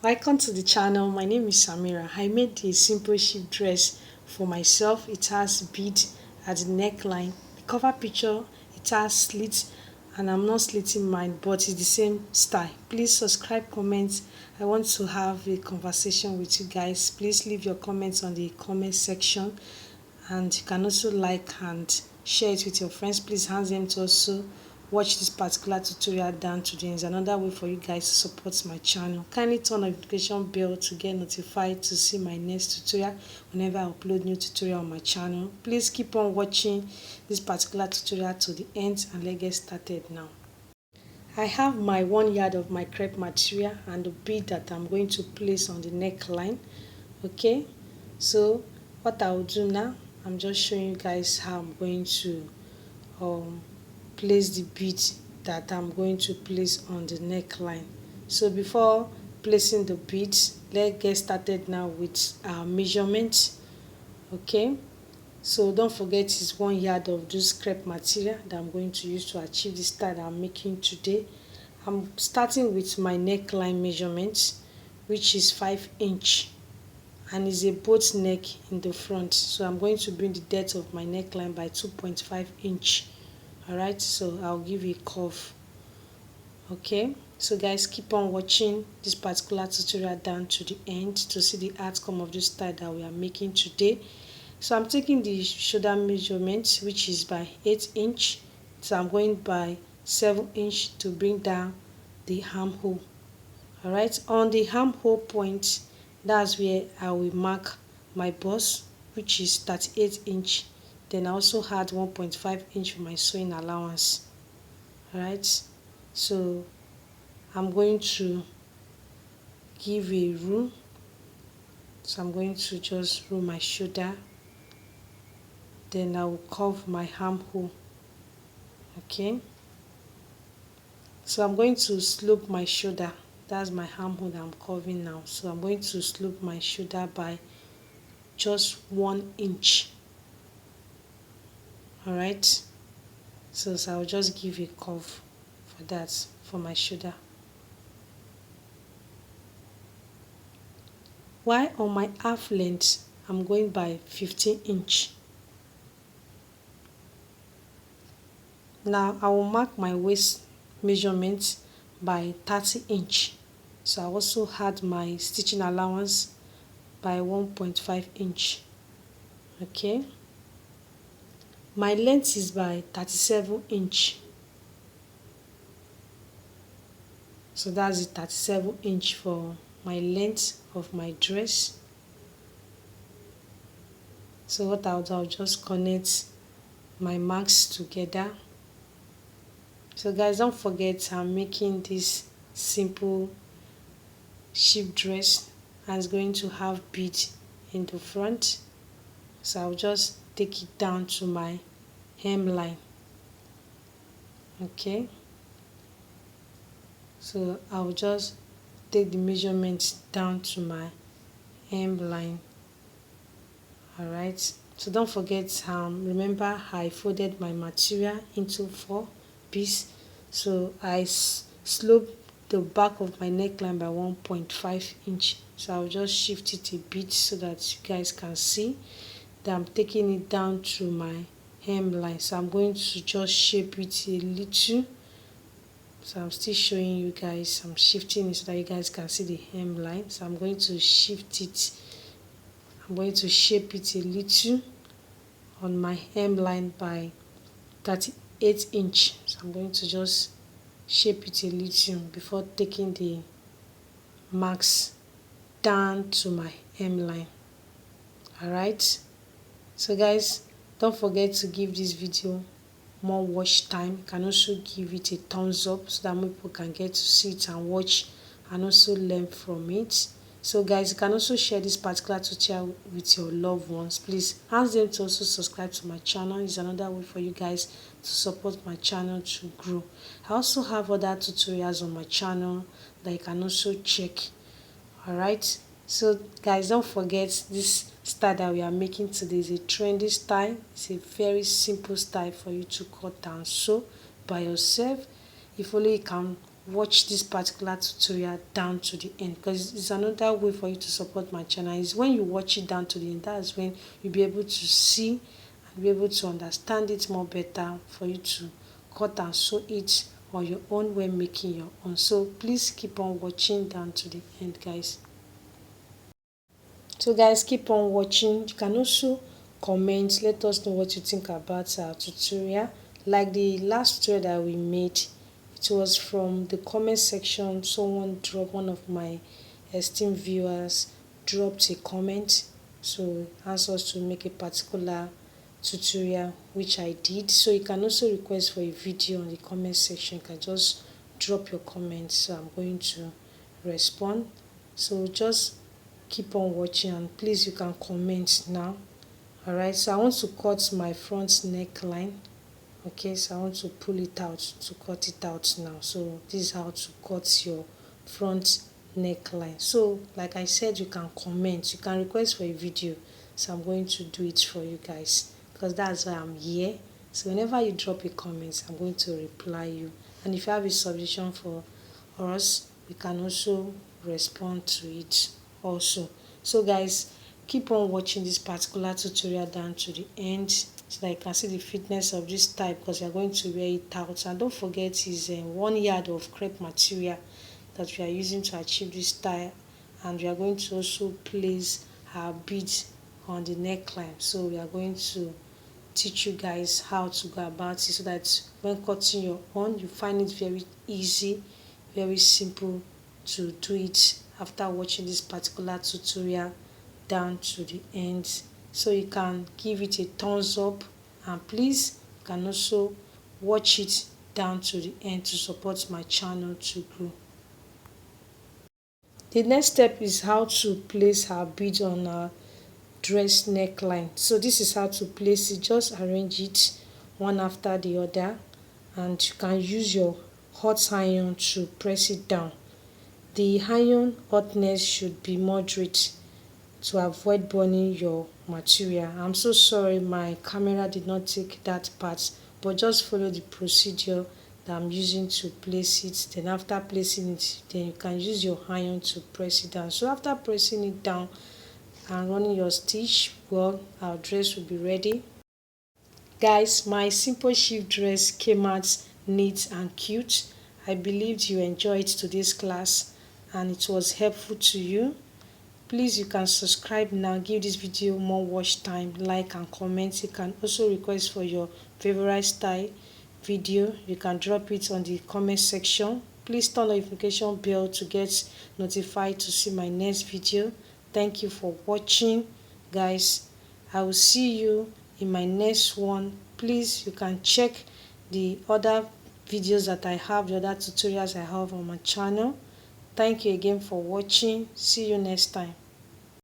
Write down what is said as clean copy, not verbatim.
Welcome to the channel. My name is Samira. I made a simple sheep dress for myself. It has bead at the neckline. The cover picture, it has slits, and I'm not slitting mine, but it's the same style. Please subscribe, comment. I want to have a conversation with you guys. Please leave your comments on the comment section, and you can also like and share it with your friends. Please ask them to also watch this particular tutorial down today. It's another way for you guys to support my channel. Kindly turn on the notification bell to get notified to see my next tutorial whenever I upload new tutorial on my channel. Please keep on watching this particular tutorial to the end, and let's get started now. I have my 1 yard of my crepe material and the bead that I'm going to place on the neckline. Okay, so what I will do now, I'm just showing you guys how I'm going to place the bead that I'm going to place on the neckline. So before placing the beads, let's get started now with our measurements. Okay, so don't forget it's 1 yard of this crepe material that I'm going to use to achieve the style that I'm making today. I'm starting with my neckline measurements, which is 5 inch, and is a boat neck in the front. So I'm going to bring the depth of my neckline by 2.5 inch. Alright, so I'll give a curve. Okay, so guys, keep on watching this particular tutorial down to the end to see the outcome of this style that we are making today. So I'm taking the shoulder measurement, which is by 8 inch. So I'm going by 7 inch to bring down the armhole. Alright, on the armhole point, that's where I will mark my bust, which is 38 inch. Then I also had 1.5 inch for my sewing allowance. Alright, so I'm going to give a rule. So I'm going to just rule my shoulder. Then I will curve my armhole. Okay, so I'm going to slope my shoulder. That's my armhole that I'm curving now. So I'm going to slope my shoulder by just 1 inch. Alright, so I'll just give a curve for that, for my shoulder. While on my half length, I'm going by 15 inch. Now I will mark my waist measurement by 30 inch. So I also had my stitching allowance by 1.5 inch. Okay, my length is by 37 inch. So that's the 37 inch for my length of my dress. So what I'll just connect my marks together. So guys, don't forget I'm making this simple sheep dress and it's going to have bead in the front. So I'll just take it down to my hemline. Okay, so I'll just take the measurements down to my hemline. Alright, so don't forget, remember I folded my material into 4 pieces. So I slope the back of my neckline by 1.5 inch. So I'll just shift it a bit so that you guys can see that I'm taking it down to my hemline. So I'm going to just shape it a little. So I'm still showing you guys, I'm shifting it so that you guys can see the hemline. So I'm going to shift it, I'm going to shape it a little on my hemline by 38 inch. So I'm going to just shape it a little before taking the marks down to my hemline. Alright, so guys, don't forget to give this video more watch time. You can also give it a thumbs up so that more people can get to see it and watch and also learn from it. So guys, you can also share this particular tutorial with your loved ones. Please ask them to also subscribe to my channel. It's another way for you guys to support my channel to grow. I also have other tutorials on my channel that you can also check. Alright, so guys, don't forget this style that we are making today is a trendy style. It's a very simple style for you to cut and sew by yourself. If only you can watch this particular tutorial down to the end, because it's another way for you to support my channel. Is when you watch it down to the end, that's when you'll be able to see and be able to understand it more better, for you to cut and sew it on your own when making your own. So please keep on watching down to the end, guys. So guys, keep on watching. You can also comment, let us know what you think about our tutorial. Like the last tutorial that we made, it was from the comment section. Someone dropped, one of my esteemed viewers dropped a comment, so asked us to make a particular tutorial, which I did. So you can also request for a video on the comment section. You can just drop your comments, so I'm going to respond. So just keep on watching, and please, you can comment now. All right, so I want to cut my front neckline. Okay, so I want to pull it out to cut it out now. So this is how to cut your front neckline. So like I said, you can comment, you can request for a video, so I'm going to do it for you guys, because that's why I'm here. So whenever you drop a comment, I'm going to reply you. And if you have a suggestion for us, we can also respond to it also. So guys, keep on watching this particular tutorial down to the end, so that you can see the fitness of this tie, because you're going to wear it out. And don't forget, is 1 yard of crepe material that we are using to achieve this tie, and we are going to also place our beads on the neckline. So we are going to teach you guys how to go about it, so that when cutting your own, you find it very easy, very simple to do it after watching this particular tutorial down to the end. So you can give it a thumbs up, and please, you can also watch it down to the end to support my channel to grow. The next step is how to place our bead on our dress neckline. So this is how to place it. Just arrange it one after the other, and you can use your hot iron to press it down. The iron hotness should be moderate to avoid burning your material. I'm so sorry my camera did not take that part, but just follow the procedure that I'm using to place it. Then after placing it, then you can use your iron to press it down. So after pressing it down and running your stitch, well, our dress will be ready. Guys, my simple shift dress came out neat and cute. I believed you enjoyed today's class and it was helpful to you. Please, you can subscribe now, give this video more watch time, like and comment. You can also request for your favorite style video. You can drop it on the comment section. Please turn the notification bell to get notified to see my next video. Thank you for watching, guys. I will see you in my next one. Please, you can check the other videos that I have, the other tutorials I have on my channel. Thank you again for watching. See you next time.